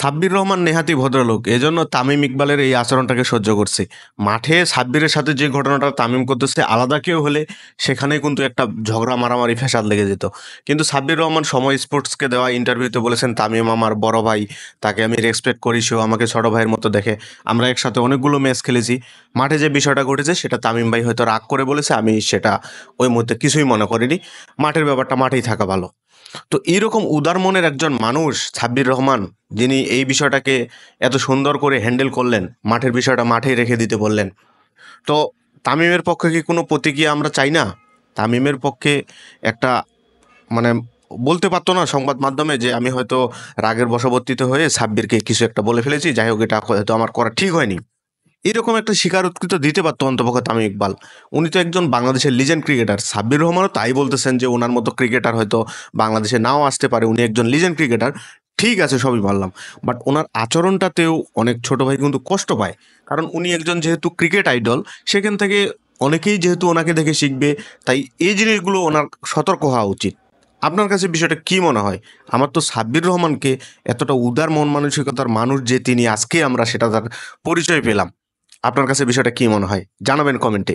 সাব্বির রহমান নেহাতি ভদ্রলোক। এজন্য তামিম ইকবালের এই আচরণটাকে সহ্য করছি। মাঠে সাব্বিরের সাথে যে ঘটনাটা তামিম করতেছে, আলাদা কেউ হলে সেখানেই কিন্তু একটা ঝগড়া মারামারি ফ্যাসাদ লেগে যেত। কিন্তু সাব্বির রহমান সময় স্পোর্টসকে দেওয়া ইন্টারভিউতে বলেছেন, তামিম আমার বড় ভাই, তাকে আমি রেসপেক্ট করি, সেও আমাকে ছোট ভাইয়ের মতো দেখে। আমরা একসাথে অনেকগুলো ম্যাচ খেলেছি। মাঠে যে বিষয়টা ঘটেছে সেটা তামিম ভাই হয়তো রাগ করে বলেছে, আমি সেটা ওই মুহূর্তে কিছুই মনে করিনি। মাঠের ব্যাপারটা মাঠেই থাকা ভালো। তো এইরকম উদার মনের একজন মানুষ সাব্বির রহমান, যিনি এই বিষয়টাকে এত সুন্দর করে হ্যান্ডেল করলেন, মাঠের বিষয়টা মাঠেই রেখে দিতে বললেন। তো তামিমের পক্ষে কি কোনো প্রতিক্রিয়া আমরা চাই না? তামিমের পক্ষে একটা মানে বলতে পারতো না সংবাদ মাধ্যমে যে আমি হয়তো রাগের বশবর্তীত হয়ে সাব্বিরকে কিছু একটা বলে ফেলেছি, যাই হোক এটা হয়তো আমার করা ঠিক হয়নি। এরকম একটা স্বীকারোক্তি তো দিতে পারতো অন্তপক্ষে তামিম ইকবাল। উনি তো একজন বাংলাদেশের লিজেন্ড ক্রিকেটার। সাব্বির রহমানও তাই বলতেছেন যে ওনার মতো ক্রিকেটার হয়তো বাংলাদেশে নাও আসতে পারে, উনি একজন লিজেন্ড ক্রিকেটার। ঠিক আছে, সবই মানলাম। বাট ওনার আচরণটাতেও অনেক ছোট ভাই কিন্তু কষ্ট পায়। কারণ উনি একজন যেহেতু ক্রিকেট আইডল, সেখান থেকে অনেকেই যেহেতু ওনাকে দেখে শিখবে, তাই এই জিনিসগুলো ওনার সতর্ক হওয়া উচিত। আপনার কাছে বিষয়টা কি মনে হয়? আমার তো সাব্বির রহমানকে, এতটা উদার মন মানসিকতার মানুষ যে তিনি, আজকে আমরা সেটা তার পরিচয় পেলাম। আপনার কাছে বিষয়টা কি মনে হয়? জানাবেন কমেন্টে।